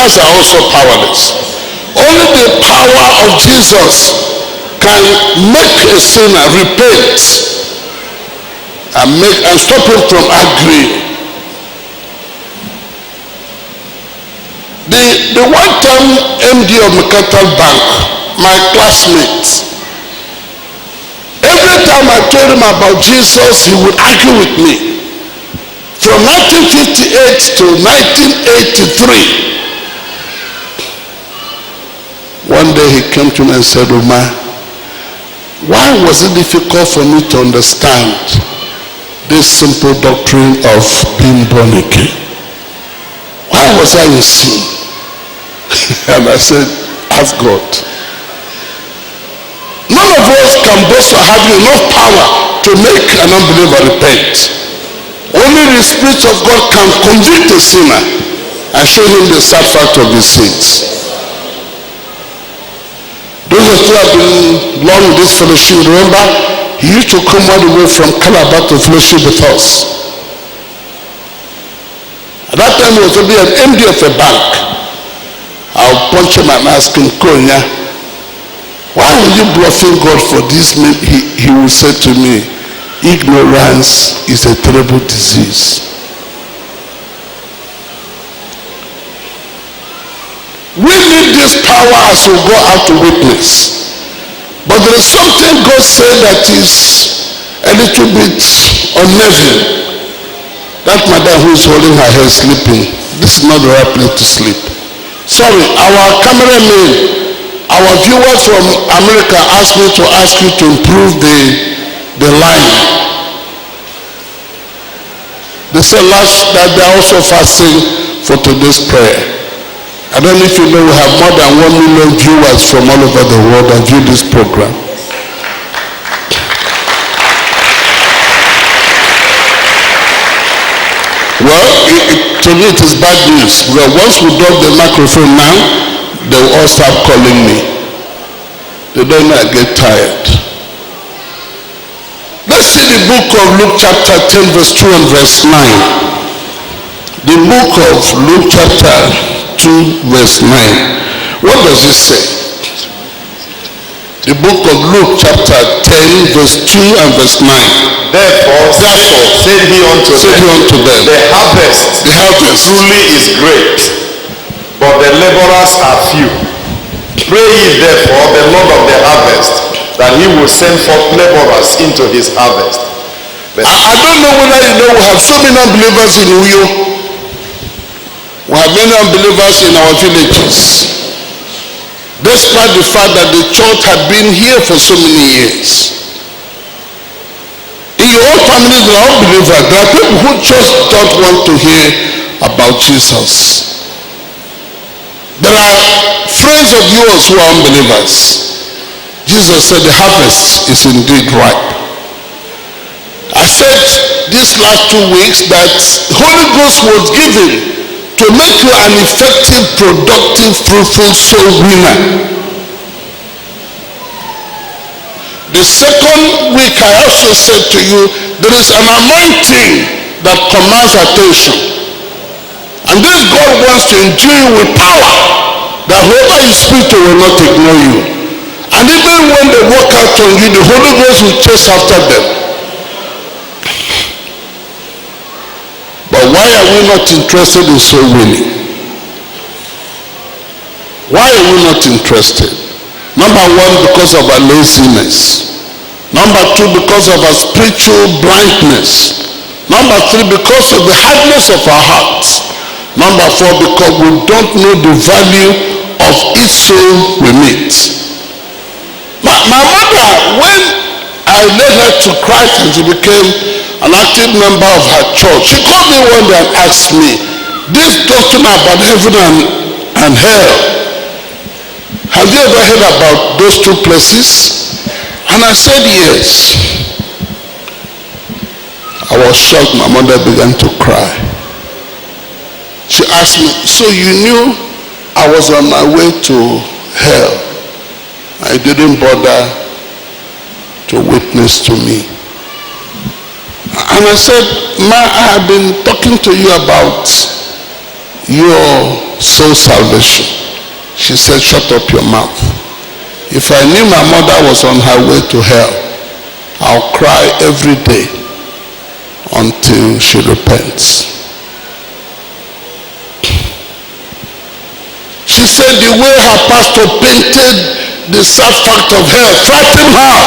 sinners are also powerless. Only the power of Jesus can make a sinner repent and stop him from agreeing. The one-time MD of Mercantile Bank, my classmate, every time I told him about Jesus, he would argue with me. From 1958 to 1983, one day he came to me and said, Omar, why was it difficult for me to understand this simple doctrine of being born again? Why was I in sin? And I said, ask God. None of us can boast of having enough power to make an unbeliever repent. Only the Spirit of God can convict a sinner and show him the sad fact of his sins. Those of you who have been long in this fellowship, remember, he used to come all the way from Calabar to fellowship with us. At that time, he was only an MD of a bank. I'll punch him and ask him, Konya, why are you bluffing God for this? He will say to me, ignorance is a terrible disease. We need this power as we go out to witness. But there is something God said that is a little bit unnerving. That madam who is holding her head sleeping, this is not the right place to sleep. Sorry, our cameraman, our viewers from America asked me to ask you to improve the line. They said last that they are also fasting for today's prayer. I don't know if you know, we have more than 1 million viewers from all over the world that view this program. Well, to me it is bad news. Because once we drop the microphone now, they will all start calling me. They don't know I get tired. Let's see the book of Luke chapter 10 verse 2 and verse 9. The book of Luke chapter 2 verse 9. What does it say? The book of Luke chapter 10 verse 2 and verse 9. Therefore said he unto them, the harvest truly is great, but the laborers are few. Pray ye therefore the Lord of the harvest, that he will send forth laborers into his harvest. I don't know whether you know, we have so many unbelievers in Uyo. We have many unbelievers in our villages. Despite the fact that the church had been here for so many years. In your own family, there are unbelievers. There are people who just don't want to hear about Jesus. There are friends of yours who are unbelievers. Jesus said the harvest is indeed ripe. I said these last 2 weeks that Holy Ghost was given to make you an effective, productive, fruitful soul winner. The second week I also said to you, there is an anointing that commands attention. And this God wants to endue you with power, that whoever you speak to will not ignore you. And even when they walk out on you, the Holy Ghost will chase after them. But why are we not interested in soul winning? Why are we not interested? Number one, because of our laziness. Number two, because of our spiritual blindness. Number three, because of the hardness of our hearts. Number four, because we don't know the value of each soul we meet. My mother, when I led her to Christ and she became an active member of her church, she called me one day and asked me, this doctrine about heaven and hell, have you ever heard about those two places? And I said yes. I was shocked. My mother began to cry. She asked me, so you knew I was on my way to hell? I didn't bother to witness to me. And I said, Ma, I have been talking to you about your soul salvation. She said, shut up your mouth. If I knew my mother was on her way to hell, I'll cry every day until she repents. She said the way her pastor painted the sad fact of hell frightened her.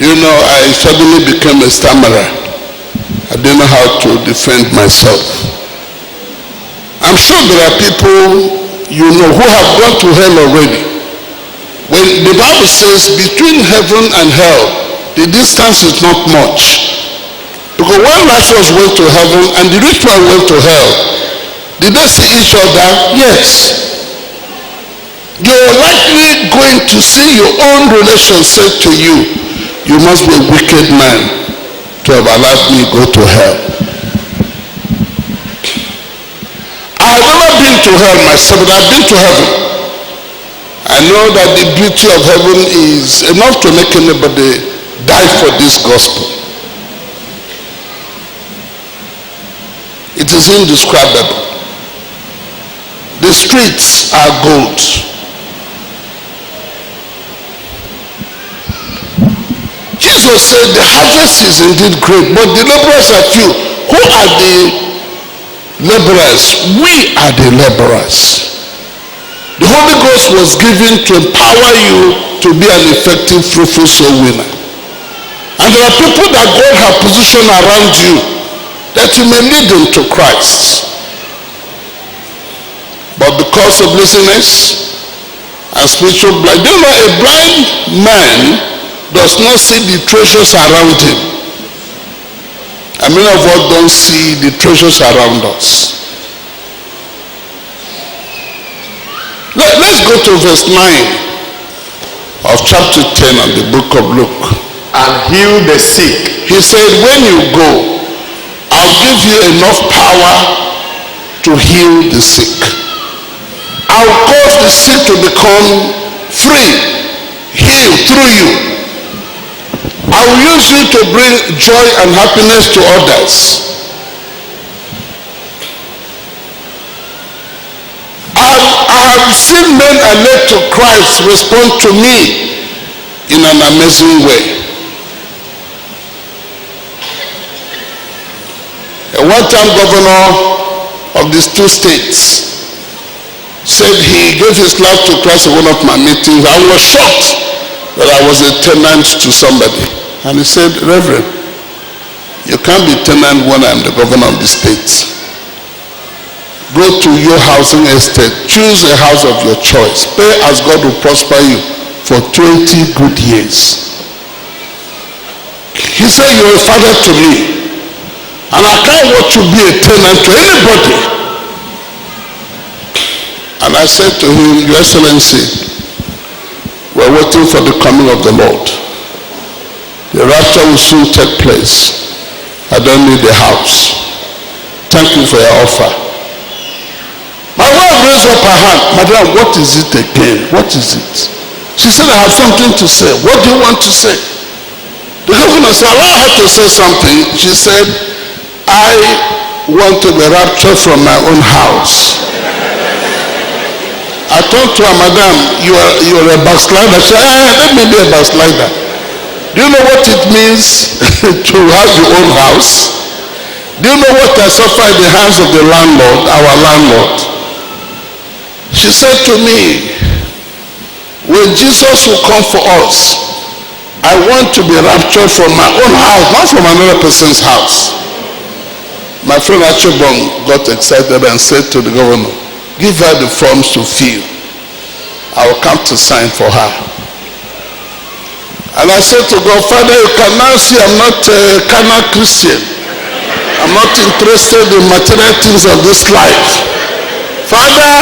You know, I suddenly became a stammerer. I didn't know how to defend myself. I'm sure there are people you know who have gone to hell already. When the Bible says between heaven and hell, the distance is not much. Because when Lazarus went to heaven and the rich man went to hell, did they see each other? Yes. You're likely going to see your own relation said to you, you must be a wicked man to have allowed me go to hell. I've never been to hell myself, but I've been to heaven. I know that the beauty of heaven is enough to make anybody die for this gospel. It is indescribable. The streets are gold. Jesus said the harvest is indeed great, but the laborers are few. Who are the laborers? We are the laborers. The Holy Ghost was given to empower you to be an effective, fruitful soul winner. And there are people that God has positioned around you that you may lead them to Christ. But because of laziness and spiritual blind, you know, a blind man does not see the treasures around him. And many of us don't see the treasures around us. Let's go to verse 9 of chapter 10 of the book of Luke. And heal the sick. He said, when you go, I'll give you enough power to heal the sick. I'll cause the sick to become free, healed through you. I will use you to bring joy and happiness to others. I have seen men I led to Christ respond to me in an amazing way. A one-time governor of these two states said he gave his life to Christ at one of my meetings. I was shocked that I was a tenant to somebody. And he said, Reverend, you can't be tenant when I'm the governor of the state. Go to your housing estate, choose a house of your choice, pay as God will prosper you for 20 good years. He said, you're a father to me, and I can't want to be a tenant to anybody. And I said to him, Your Excellency, we're waiting for the coming of the Lord. The rapture will soon take place. I don't need a house. Thank you for your offer. My wife raised up her hand. Madam, what is it again? What is it? She said, I have something to say. What do you want to say? The governor said, allow her to say something. She said, I want to be raptured from my own house. I told her, Madam, you're a backslider. She said, let me be a backslider. Do you know what it means to have your own house? Do you know what I suffer in the hands of the landlord, our landlord? She said to me, when Jesus will come for us, I want to be raptured from my own house, not from another person's house. My friend Achibong got excited and said to the governor, give her the forms to fill. I will come to sign for her. And I said to God, Father, you can now see I'm not a carnal Christian. I'm not interested in material things of this life. Father,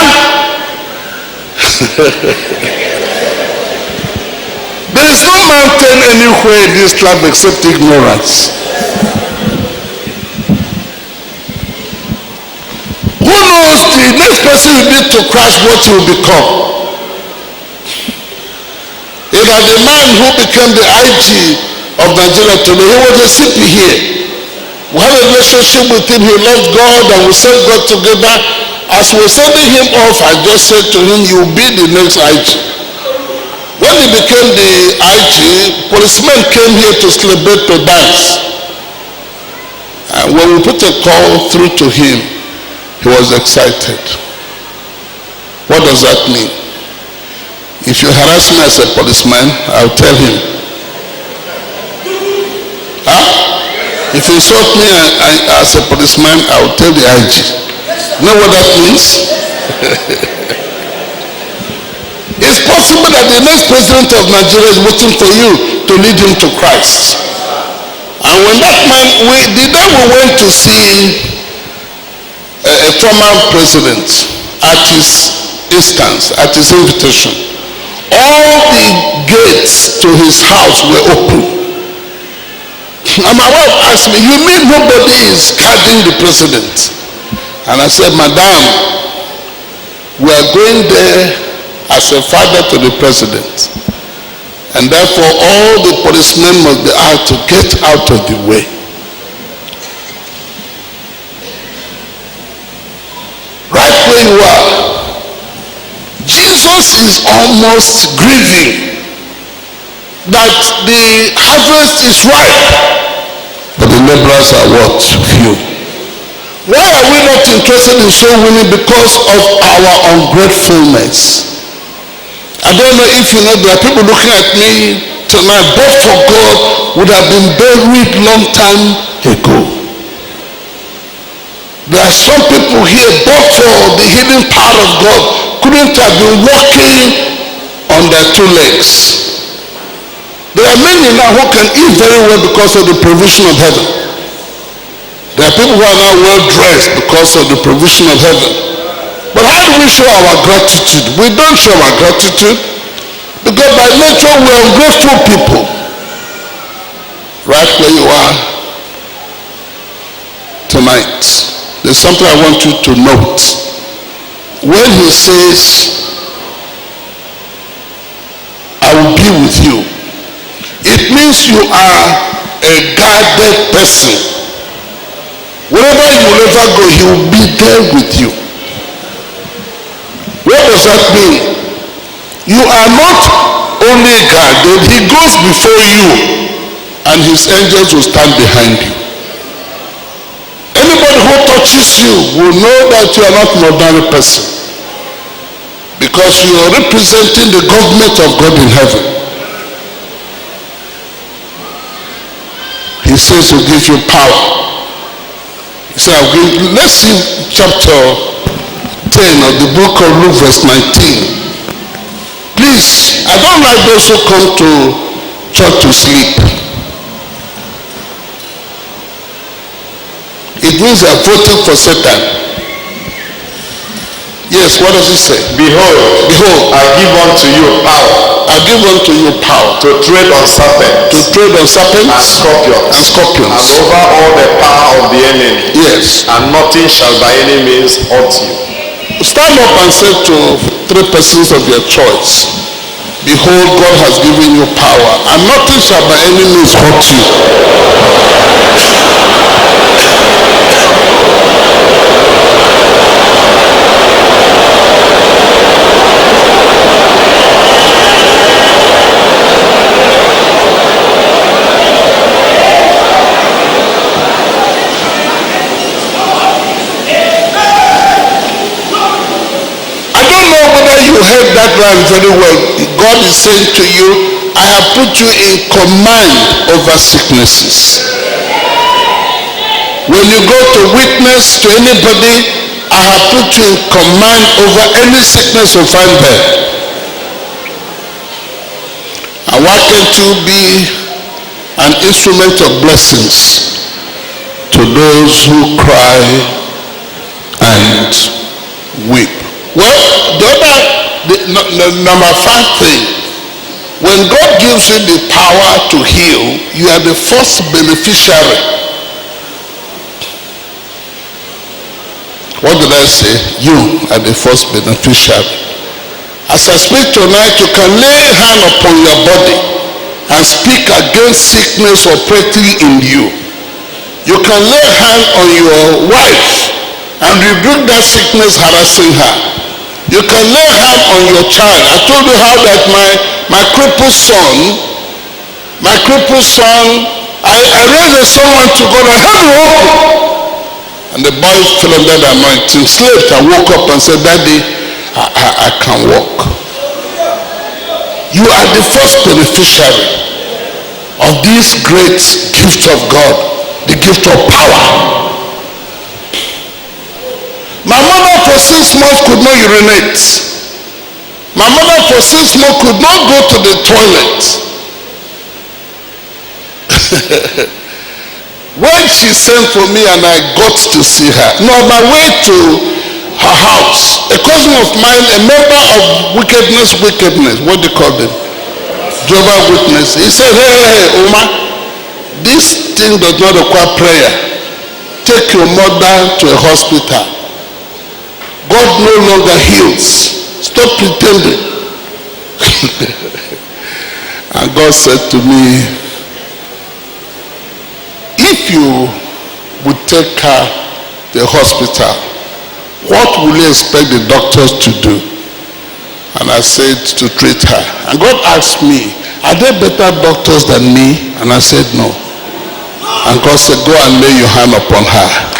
there is no mountain anywhere in this life except ignorance. Who knows the next person you meet to Christ what you will become? If as the man who became the IG of Nigeria today. He was a CP here. We had a relationship with him. He loved God and we served God together. As we were sending him off, I just said to him, you'll be the next IG. When he became the IG, policemen came here to celebrate, to dance. And when we put a call through to him, he was excited. What does that mean? If you harass me as a policeman, I'll tell him. If you insult me as a policeman, I'll tell the IG. You know what that means? It's possible that the next president of Nigeria is waiting for you to lead him to Christ. And when that man, the day we went to see a former president at his instance, at his invitation, all the gates to his house were open. And my wife asked me, you mean nobody is guarding the president? And I said, Madam, we are going there as a father to the president. And therefore all the policemen must be out to get out of the way. Right where you are, Jesus is almost grieving that the harvest is ripe, but the laborers are what? Few. Why are we not interested in soul winning? Because of our ungratefulness. I don't know if you know, there are people looking at me tonight, but for God would have been buried long time ago. There are some people here, but for the healing power of God, couldn't have been walking on their two legs. There are many now who can eat very well because of the provision of heaven. There are people who are now well dressed because of the provision of heaven. But how do we show our gratitude? We don't show our gratitude because by nature we are ungrateful people. Right where you are tonight, there's something I want you to note. When he says, I will be with you, it means you are a guarded person. Wherever you will ever go, he will be there with you. What does that mean? You are not only guarded, he goes before you and his angels will stand behind you. Anybody who touches you will know that you are not an ordinary person, because you are representing the government of God in heaven. He says he'll give you power. He said, let's see chapter 10 of the book of Luke, verse 19. Please, I don't like those who come to church to sleep. It means they are voting for Satan. Yes, what does it say? Behold, I give unto you power. I give unto you power to tread on serpents. To tread on serpents and scorpions. And scorpions. And over all the power of the enemy. Yes. And nothing shall by any means hurt you. Stand up and say to three persons of your choice, behold, God has given you power, and nothing shall by any means hurt you. You heard that line very well. God is saying to you, I have put you in command over sicknesses. When you go to witness to anybody, I have put you in command over any sickness you find there. And why can't you be an instrument of blessings to those who cry and weep? Well, the number 5 thing, when God gives you the power to heal, you are the first beneficiary. What did I say? You are the first beneficiary. As I speak tonight, you can lay hand upon your body and speak against sickness operating in you. You can lay hand on your wife and rebuke that sickness harassing her. You can lay hand on your child. I told you how that my crippled son, I raised a son unto God and had him open. And the boy fell under the anointing, slept and woke up and said, Daddy, I can walk. You are the first beneficiary of this great gift of God, the gift of power. My mother for 6 months could not urinate. My mother for 6 months could not go to the toilet. When she sent for me and I got to see her, on my way to her house, a cousin of mine, a member of wickedness, what do you call them? Jehovah's Witness. He said, hey, Oma, this thing does not require prayer. Take your mother to a hospital. God no longer heals. Stop pretending. And God said to me, if you would take her to the hospital, what will you expect the doctors to do? And I said, to treat her. And God asked me, are there better doctors than me? And I said, no. And God said, go and lay your hand upon her.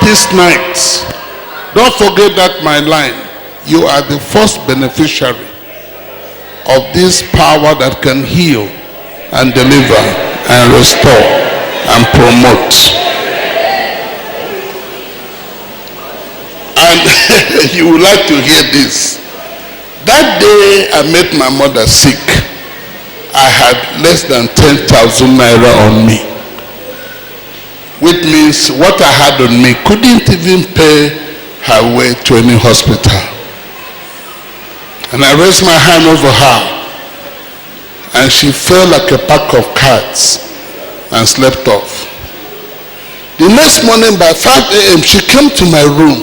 This night, don't forget that my line, you are the first beneficiary of this power that can heal and deliver and restore and promote. And you would like to hear this. That day I met my mother sick, I had less than 10,000 naira on me. Which means what I had on me couldn't even pay her way to any hospital. And I raised my hand over her and she fell like a pack of cards and slept off. The next morning by 5 a.m. she came to my room.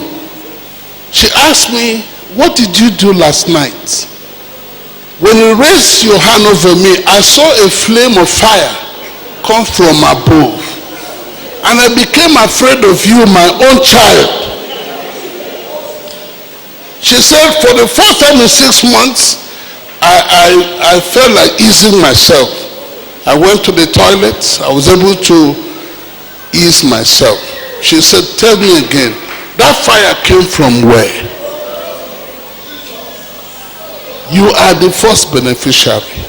She asked me, what did you do last night? When you raised your hand over me, I saw a flame of fire come from above. And I became afraid of you, my own child. She said, for the first time in 6 months, I felt like easing myself. I went to the toilet. I was able to ease myself. She said, tell me again, that fire came from where? You are the first beneficiary.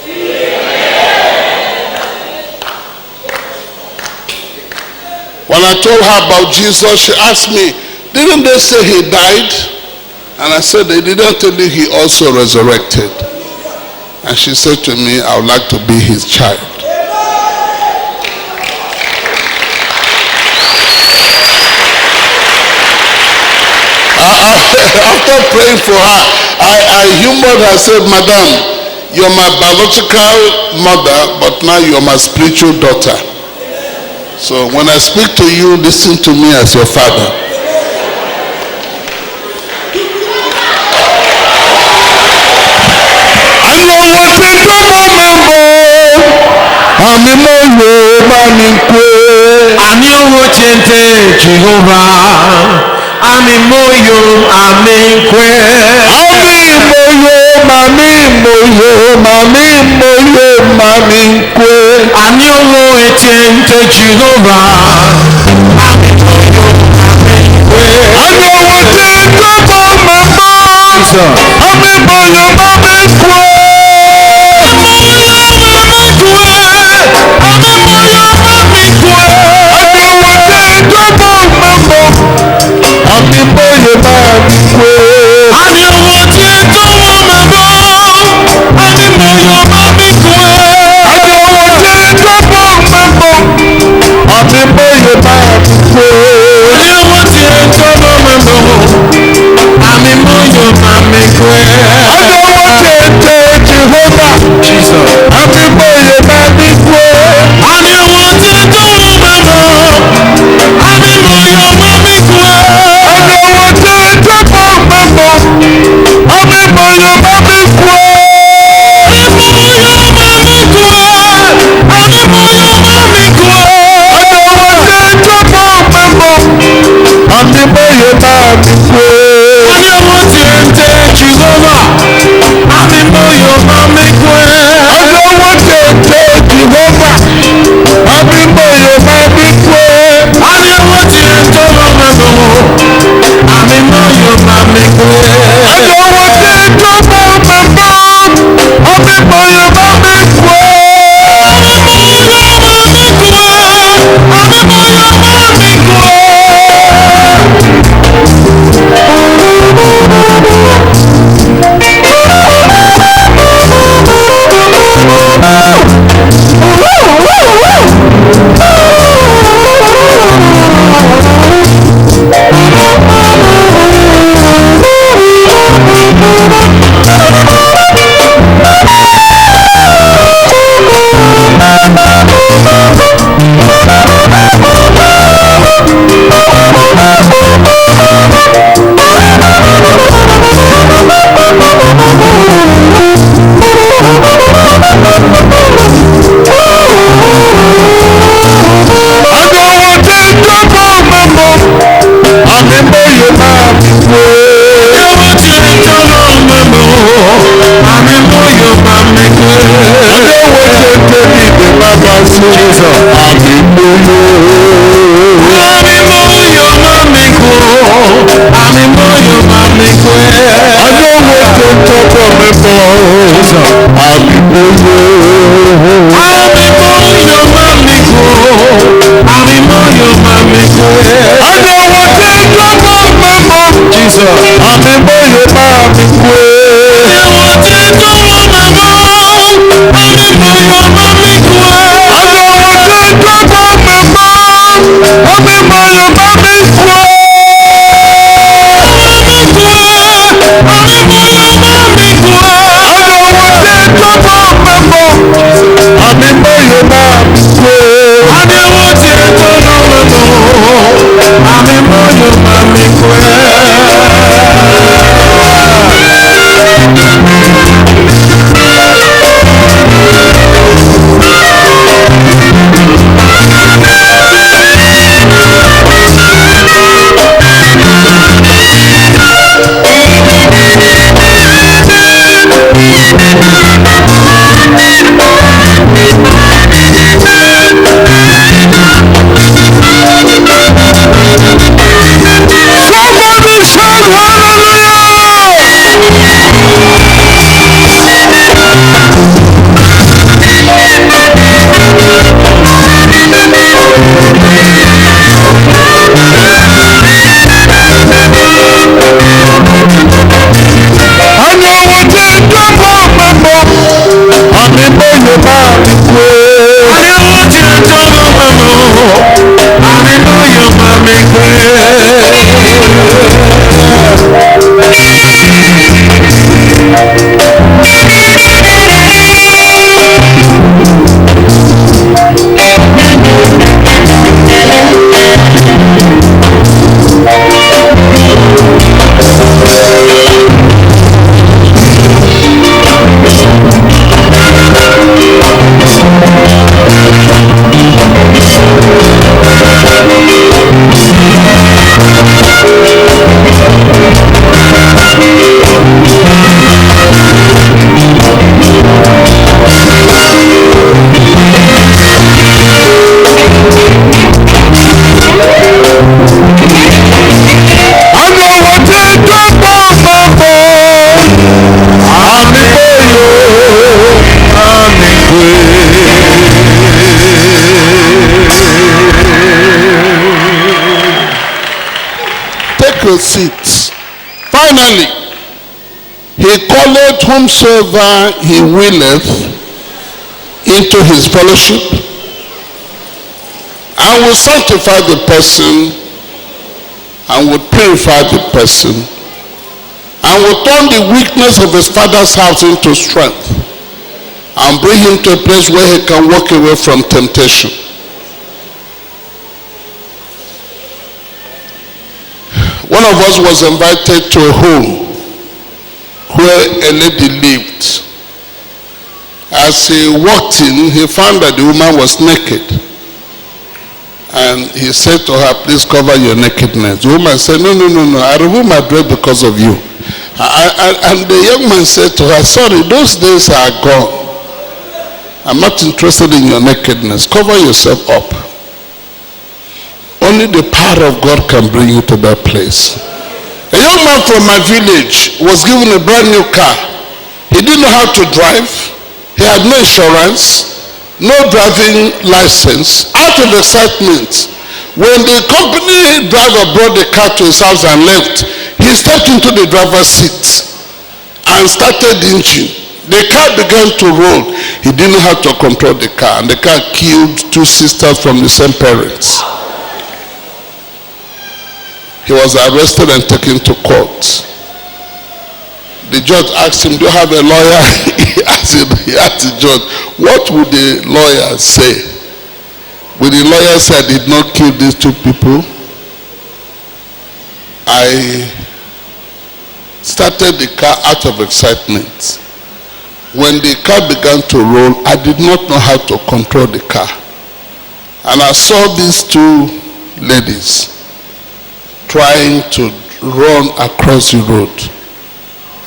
When I told her about Jesus, she asked me, didn't they say he died? And I said, they didn't tell you he also resurrected. And she said to me, I would like to be his child. After praying for her, I humored her, said, Madam, you're my biological mother, but now you're my spiritual daughter. So when I speak to you, listen to me as your father. mami kwe. Ani owo chente Jehovah. Ami moyo ami kwe. Ami moyo mami kwe. Ani owo chente Jehovah. Ami moyo ami kwe. Ani owo chente mama. Ami moyo mami kwe. sacred seats. Finally, he calleth whomsoever he willeth into his fellowship, and will sanctify the person, and will purify the person, and will turn the weakness of his father's house into strength, and bring him to a place where he can walk away from temptation. One of us was invited to a home where a lady lived. As he walked in, he found that the woman was naked. And he said to her, please cover your nakedness. The woman said, no, I remove my dress because of you. And the young man said to her, sorry, those days are gone. I'm not interested in your nakedness. Cover yourself up. Only the power of God can bring you to that place. A young man from my village was given a brand new car. He didn't know how to drive. He had no insurance, no driving license. Out of excitement, when the company driver brought the car to his house and left, he stepped into the driver's seat and started the engine. The car began to roll. He didn't know how to control the car, and the car killed two sisters from the same parents. He was arrested and taken to court. The judge asked him, do you have a lawyer? He asked the judge, what would the lawyer say? Would the lawyer say, I did not kill these two people? I started the car out of excitement. When the car began to roll, I did not know how to control the car. And I saw these two ladies trying to run across the road.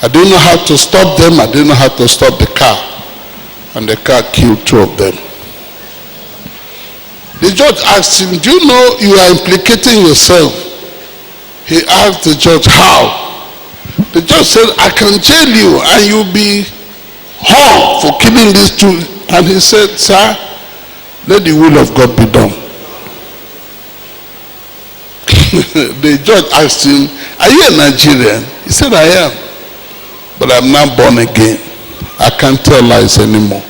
I didn't know how to stop them. I didn't know how to stop the car. And the car killed two of them. The judge asked him, do you know you are implicating yourself? He asked the judge, how? The judge said, I can jail you and you'll be hung for killing these two. And he said, sir, let the will of God be done. The judge asked him, are you a Nigerian? He said, I am. But I'm not born again. I can't tell lies anymore.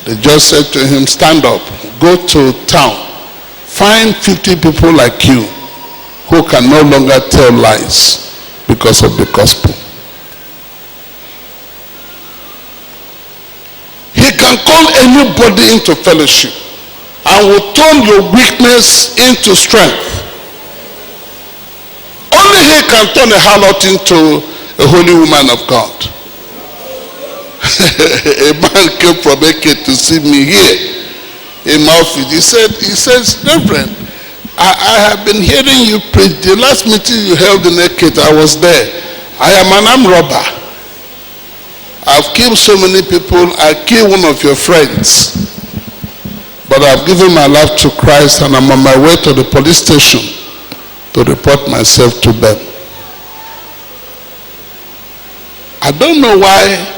The judge said to him, stand up, go to town, find 50 people like you who can no longer tell lies because of the gospel. He can call anybody into fellowship and will turn your weakness into strength. Only he can turn a harlot into a holy woman of God. A man came from AK to see me here in my office. He says, Reverend, I have been hearing you preach. The last meeting you held in AK, I was there. I am an armed robber. I've killed so many people. I killed one of your friends. But I've given my life to Christ and I'm on my way to the police station to report myself to them. I don't know why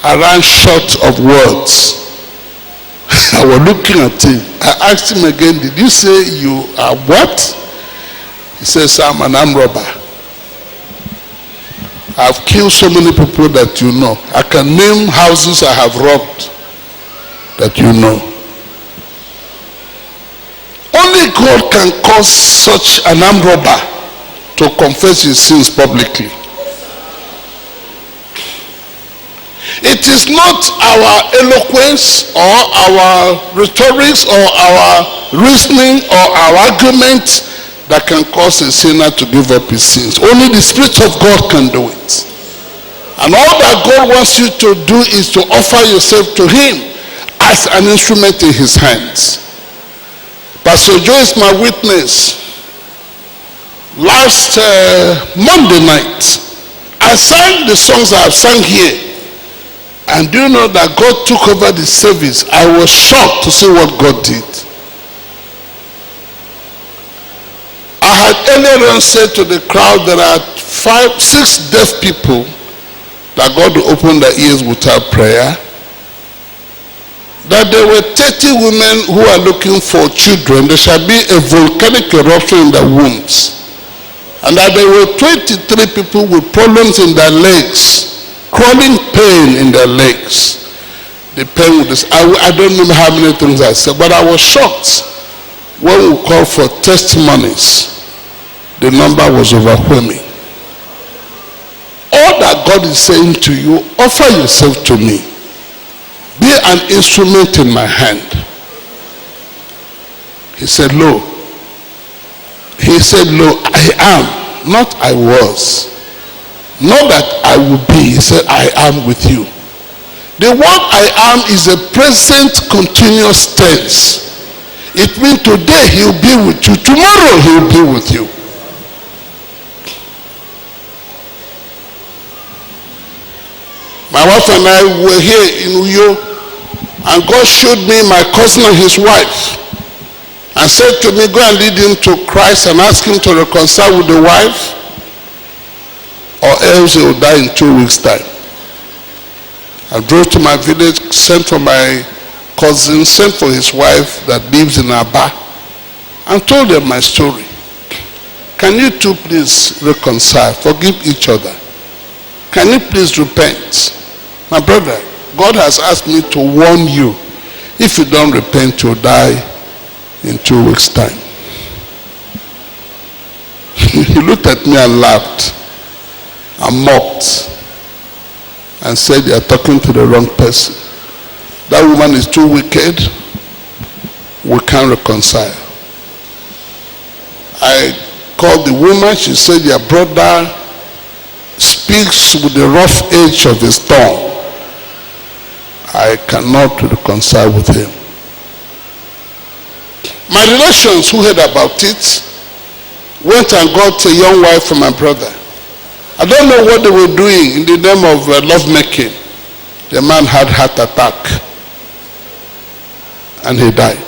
I ran short of words. I was looking at him. I asked him again, did you say you are what? He says, I'm an armed robber. I've killed so many people that you know. I can name houses I have robbed that you know. Only God can cause such an armed robber to confess his sins publicly. It is not our eloquence or our rhetorics or our reasoning or our argument that can cause a sinner to give up his sins. Only the Spirit of God can do it. And all that God wants you to do is to offer yourself to him as an instrument in his hands. Pastor Joe is my witness. Last Monday night, I sang the songs I have sung here. And do you know that God took over the service? I was shocked to see what God did. I had earlier on said to the crowd there are 5-6 deaf people that God will open their ears without prayer. That there were 30 women who are looking for children. There shall be a volcanic eruption in their wombs. And that there were 23 people with problems in their legs, crawling pain in their legs. The pain with this, I don't know how many things I said, but I was shocked when we called for testimonies. The number was overwhelming. All that God is saying to you, offer yourself to me. Be an instrument in my hand. He said, lo. He said, lo, I am, not I was. Not that I will be. He said, I am with you. The word I am is a present continuous tense. It means today he'll be with you. Tomorrow he'll be with you. My wife and I were here in Uyo, and God showed me my cousin and his wife, and said to me, go and lead him to Christ and ask him to reconcile with the wife, or else he will die in 2 weeks' time. I drove to my village, sent for my cousin, sent for his wife that lives in Aba, and told them my story. Can you two please reconcile, forgive each other? Can you please repent? My brother, God has asked me to warn you. If you don't repent, you'll die in 2 weeks' time. He looked at me and laughed and mocked and said, you are talking to the wrong person. That woman is too wicked. We can't reconcile. I called the woman. She said, your brother speaks with the rough edge of his tongue. I cannot reconcile with him. My relations who heard about it went and got a young wife for my brother. I don't know what they were doing in the name of lovemaking. The man had heart attack and he died.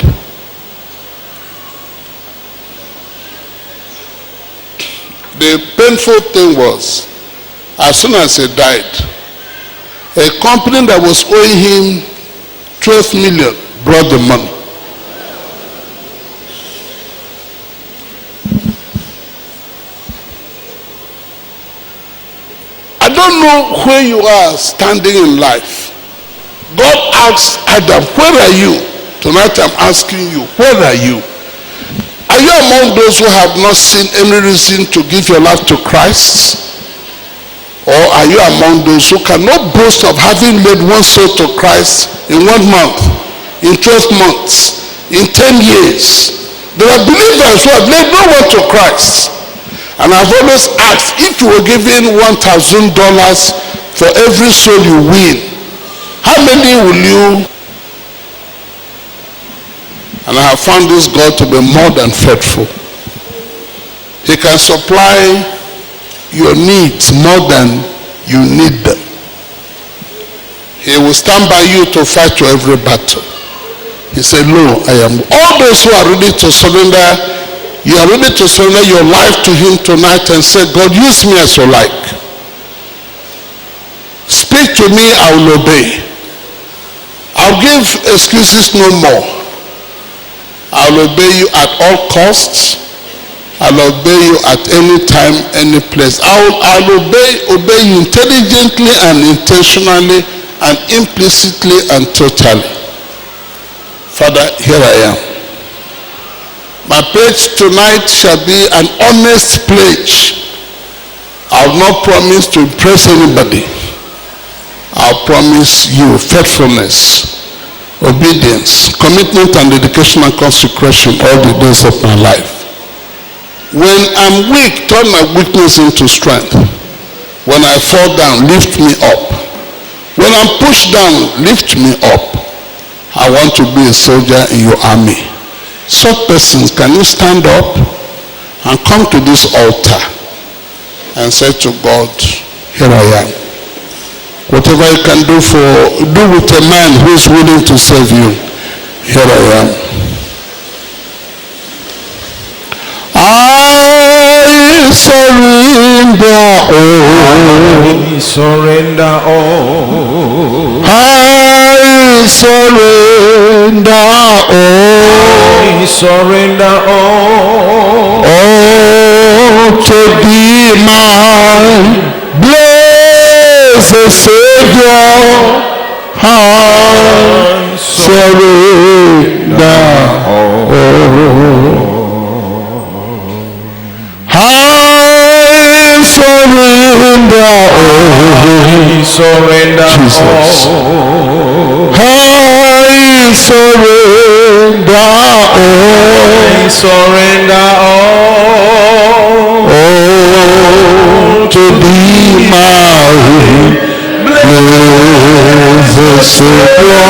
The painful thing was, as soon as he died, a company that was owing him 12 million brought the money. I don't know where you are standing in life. God asked Adam, where are you? Tonight I'm asking you, where are you? Are you among those who have not seen any reason to give your life to Christ? Or are you among those who cannot boast of having led one soul to Christ in 1 month, in 12 months, in 10 years? There are believers who have led no one to Christ. And I've always asked, if you were given $1,000 for every soul you win, how many will you? And I have found this God to be more than faithful. He can supply your needs more than you need them. He will stand by you to fight your every battle. He said, lo, I am. All those who are ready to surrender, you are ready to surrender your life to him tonight and say, God, use me as you like. Speak to me, I will obey. I'll give excuses no more. I'll obey you at all costs. I'll obey you at any time, any place. I'll obey you intelligently and intentionally and implicitly and totally. Father, here I am. My pledge tonight shall be an honest pledge. I'll not promise to impress anybody. I'll promise you faithfulness, obedience, commitment and dedication and consecration all the days of my life. When I'm weak, turn my weakness into strength. When I fall down, lift me up. When I'm pushed down, lift me up. I want to be a soldier in your army. Such persons, can you stand up and come to this altar and say to God, here I am. Whatever you can do with a man who is willing to serve you, here I am. I surrender all. I surrender all. I surrender all. I surrender all. All to be my blessed Savior, I surrender all. I surrender Jesus. I surrender all. Oh, to be my blessed Savior,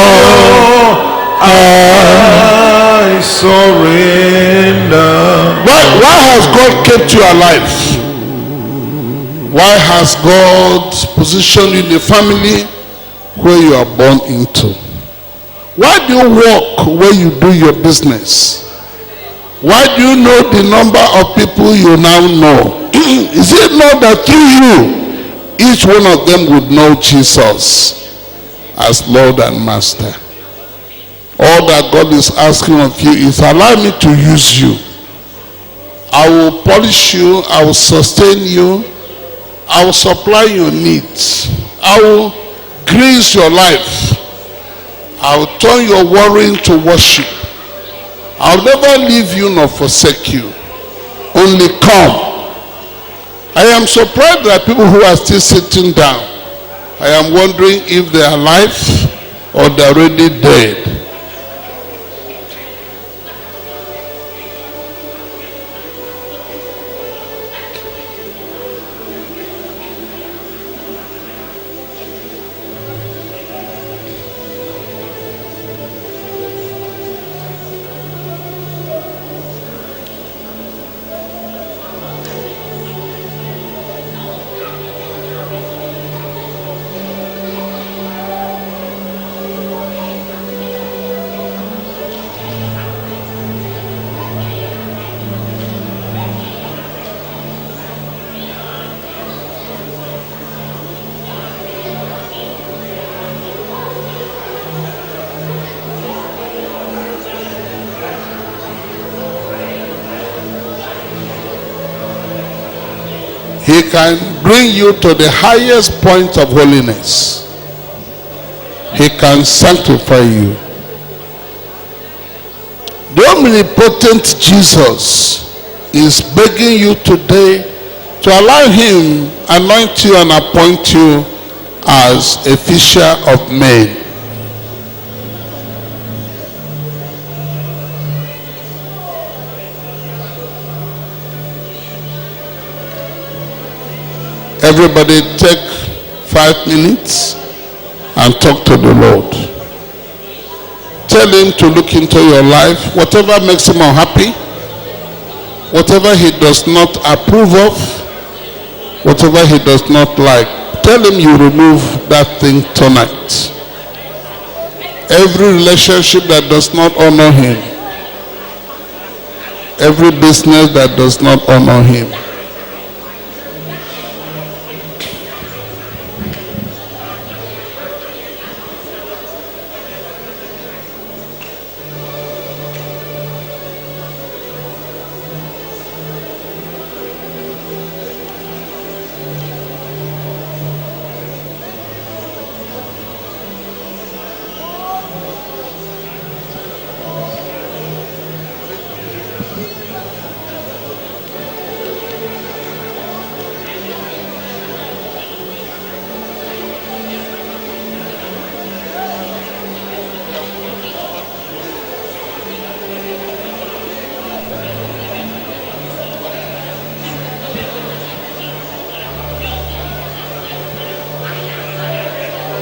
I surrender. Why has God kept you alive? Why has God positioned you in a family where you are born into? Why do you walk where you do your business? Why do you know the number of people you now know? Is it not that through you, each one of them would know Jesus as Lord and Master? All that God is asking of you is, allow me to use you. I will polish you, I will sustain you, I will supply your needs, I will grace your life, I will turn your worrying to worship. I will never leave you nor forsake you. Only come. I am surprised that people who are still sitting down, I am wondering if they are alive or they are already dead. He can bring you to the highest point of holiness. He can sanctify you. The omnipotent Jesus is begging you today to allow him anoint you and appoint you as a fisher of men. Everybody take 5 minutes and talk to the Lord. Tell him to look into your life. Whatever makes him unhappy, whatever he does not approve of, whatever he does not like, tell him you remove that thing tonight. Every relationship that does not honor him, every business that does not honor him,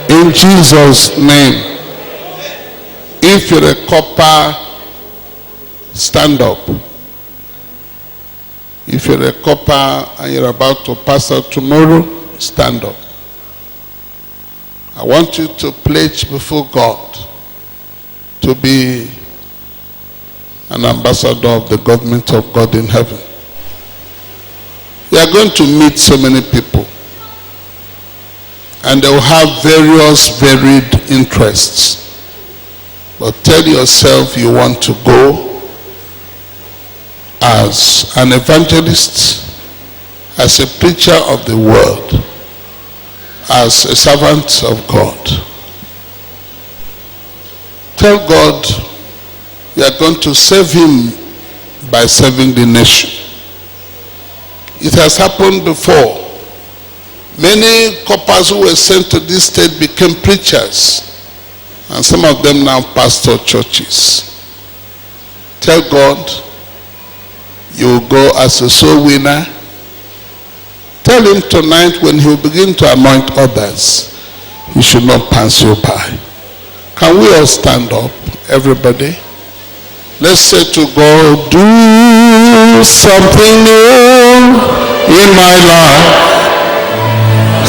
in Jesus' name. If you're a copper, stand up. If you're a copper and you're about to pass out tomorrow, stand up. I want you to pledge before God to be an ambassador of the government of God in heaven. You are going to meet so many people, and they will have various varied interests. But tell yourself you want to go as an evangelist, as a preacher of the word, as a servant of God. Tell God you are going to save him by saving the nation. It has happened before. Many coppers who were sent to this state became preachers, and some of them now pastor churches. Tell God you will go as a soul winner. Tell him tonight when he will begin to anoint others, he should not pass you by. Can we all stand up, everybody? Let's say to God, do something new in my life.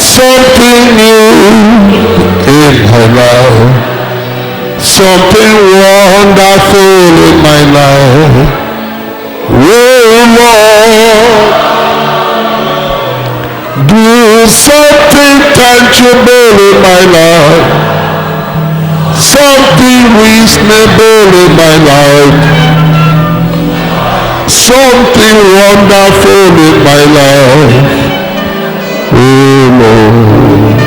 Something new in my life. Something wonderful in my life. Oh Lord, do something tangible in my life. Something reasonable in my life. Something wonderful in my life. Oh Lord,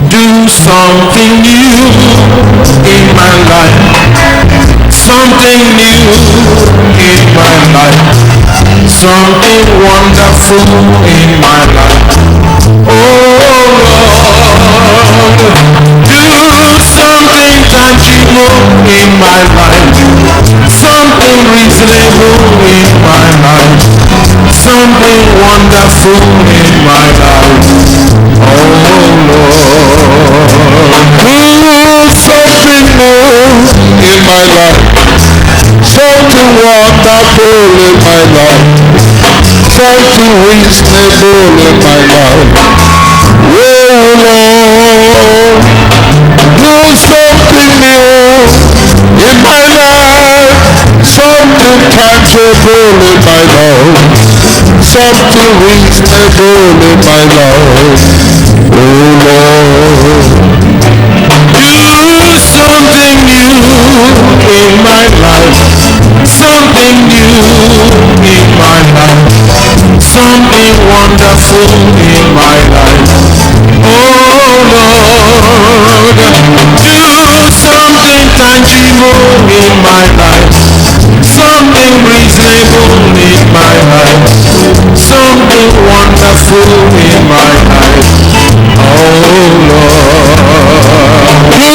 do something new in my life. Something new in my life. Something wonderful in my life. Oh Lord, do something tangible in my life. Something reasonable in my life. Something wonderful in my life. Oh Lord, do something new in my life. Something wonderful in my life. Something reasonable in my life. Oh Lord, do something new in my life. Something tangible in my life. Something reasonable in my life. Oh Lord, do something new in my life. Something new in my life. Something wonderful in my life. Oh Lord, do something tangible in my life. Something reasonable in my life. Something wonderful in my life. Oh Lord, do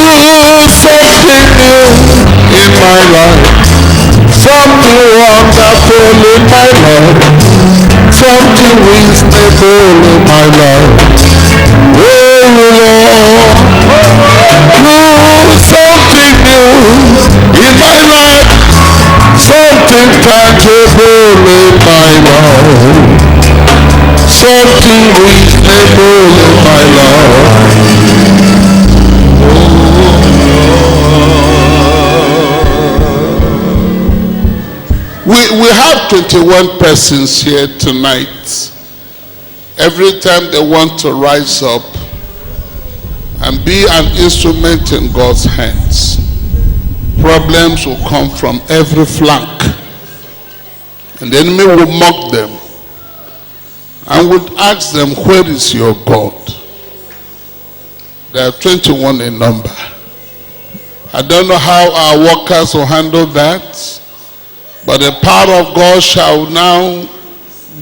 something new in my life. Something wonderful in my life. Something reasonable in my life. Oh Lord, do something new in my life. Something tangible in my life. Something reasonable in my life. We have 21 persons here tonight. Every time they want to rise up and be an instrument in God's hands, problems will come from every flank. And the enemy will mock them and would ask them, where is your God? There are 21 in number. I don't know how our workers will handle that, but the power of God shall now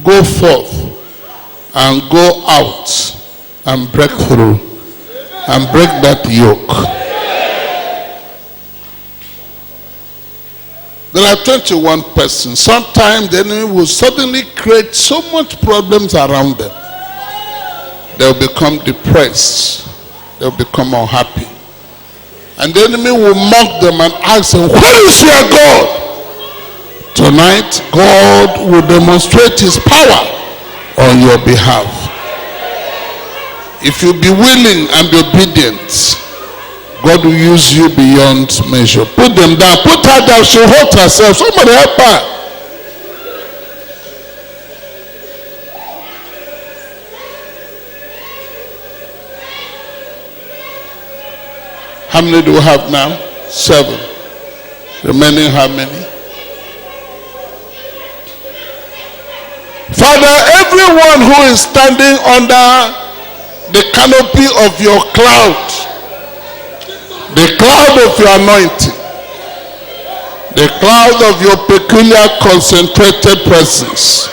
go forth and go out and break through and break that yoke. There are 21 persons. Sometimes the enemy will suddenly create so much problems around them. They'll become depressed. They'll become unhappy. And the enemy will mock them and ask them, where is your God? Tonight, God will demonstrate his power on your behalf. If you be willing and be obedient, God will use you beyond measure. Put them down. Put her down. She'll hurt herself. Somebody help her. How many do we have now? 7. Remaining how many? Father, everyone who is standing under the canopy of your cloud, the cloud of your anointing, the cloud of your peculiar concentrated presence,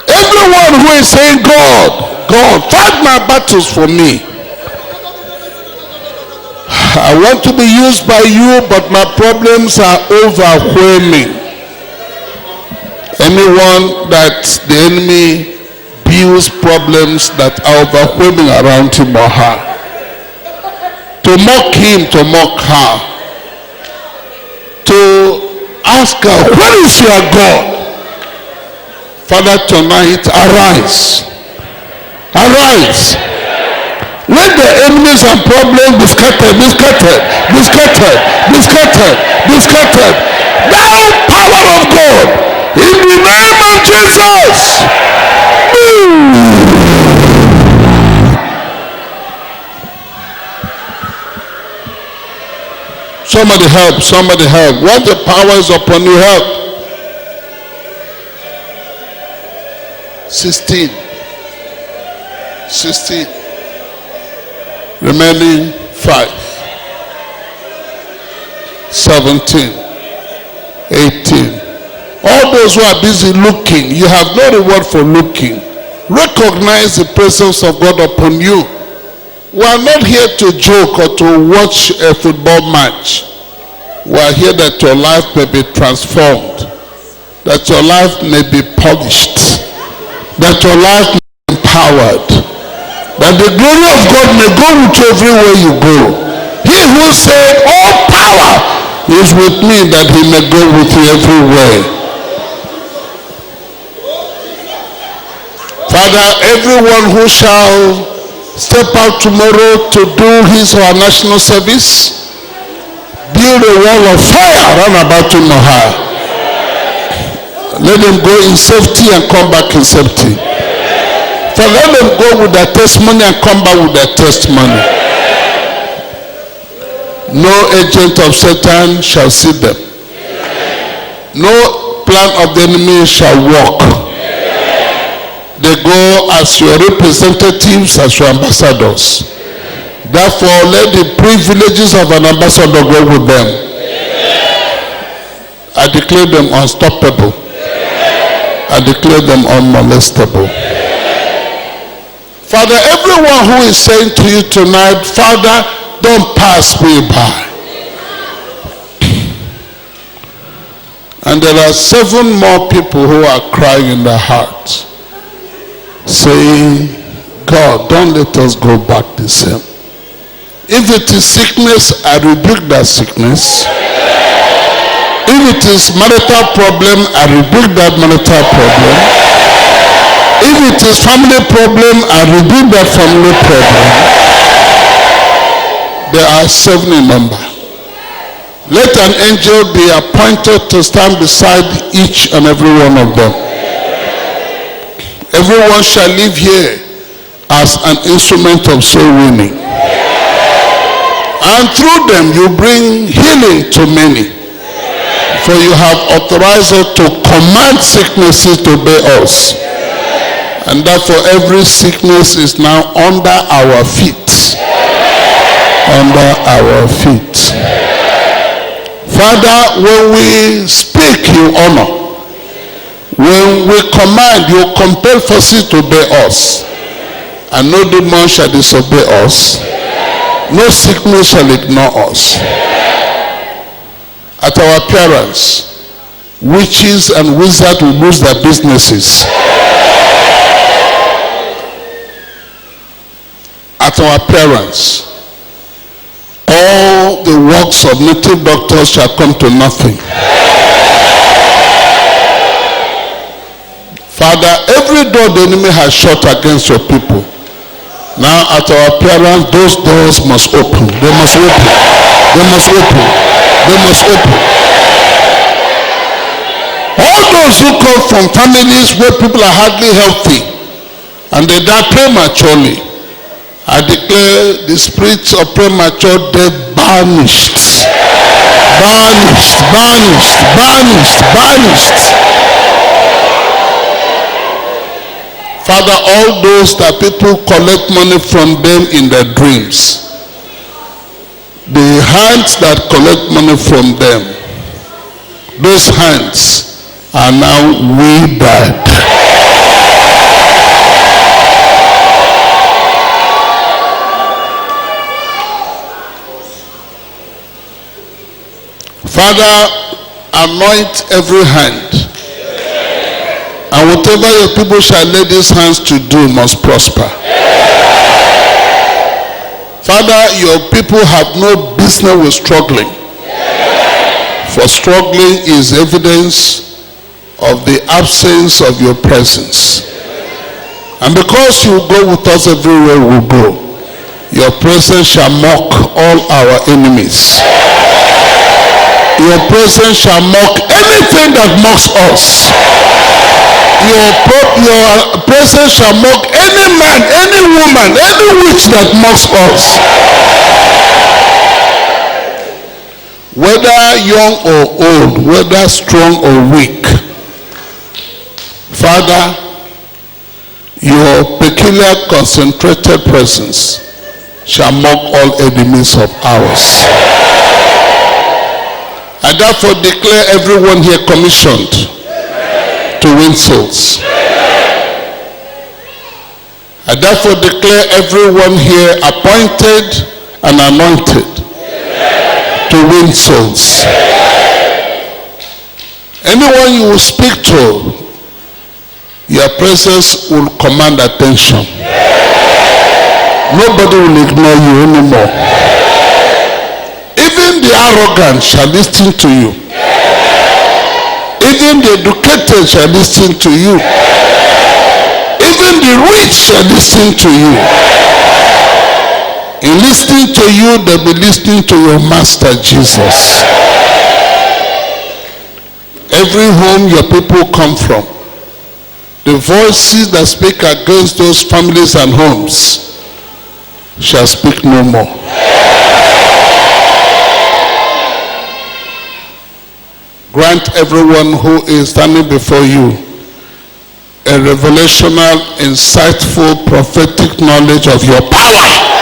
everyone who is saying, God, fight my battles for me. I want to be used by you, but my problems are overwhelming. Anyone that the enemy builds problems that are overwhelming around him or her, to mock him, to mock her, to ask her, where is your God? Father, tonight, arise. Arise. Let the enemies and problems be scattered, be scattered, be scattered, be scattered, be scattered. Thou power of God, in the name of Jesus. Somebody help, somebody help. What the power is upon you, help. 16. Remaining 5. 17. 18. All those who are busy looking, you have no reward for looking. Recognize the presence of God upon you. We are not here to joke or to watch a football match. We are here that your life may be transformed, that your life may be polished, that your life may be empowered, that the glory of God may go with you everywhere you go. He who said, all power is with me, that he may go with you everywhere. Father, everyone who shall step out tomorrow to do his or her national service, build a wall of fire round about him or her. Let them go in safety and come back in safety. For let them go with their testimony and come back with their testimony. No agent of Satan shall see them. No plan of the enemy shall work. They go as your representatives, as your ambassadors. Therefore, let the privileges of an ambassador go with them. I declare them unstoppable. I declare them unmolestable. Father, everyone who is saying to you tonight, Father, don't pass me by. And there are 7 more people who are crying in their hearts, saying, God, don't let us go back the same. If it is sickness, I rebuke that sickness. If it is marital problem, I rebuke that marital problem. If it is family problem, I rebuke that family problem. There are 7 in number. Let an angel be appointed to stand beside each and every one of them. Everyone shall live here as an instrument of soul winning. And through them you bring healing to many. For you have authorized us to command sicknesses to obey us. And therefore every sickness is now under our feet. Under our feet. Father, when we speak, you honor. When we command, you compel forces to obey us. And no demon shall disobey us. No sickness shall ignore us. At our appearance, witches and wizards will lose their businesses. At our appearance, all the works of native doctors shall come to nothing. Father, every door the enemy has shut against your people, now at our appearance, those doors must open. They must open. They must open. They must open. All those who come from families where people are hardly healthy and they die prematurely, I declare the spirits of premature death banished. Banished, banished, banished, banished. Father, all those that people collect money from them in their dreams, the hands that collect money from them, those hands are now withered. Father, anoint every hand, and whatever your people shall lay these hands to do must prosper. Father, your people have no business with struggling, for struggling is evidence of the absence of your presence. And because you go with us everywhere we go, your presence shall mock all our enemies. Your presence shall mock anything that mocks us. Your presence shall mock any man, any woman, any witch that mocks us. Whether young or old, whether strong or weak, Father, your peculiar concentrated presence shall mock all enemies of ours. I therefore declare everyone here commissioned to win souls. I therefore declare everyone here appointed and anointed to win souls. Anyone you will speak to, your presence will command attention. Nobody will ignore you anymore. Even the arrogant shall listen to you. Even the educated shall listen to you. Even the rich shall listen to you. In listening to you, they'll be listening to your Master Jesus. Every home your people come from, the voices that speak against those families and homes shall speak no more. Grant everyone who is standing before you a revelational, insightful, prophetic knowledge of your power.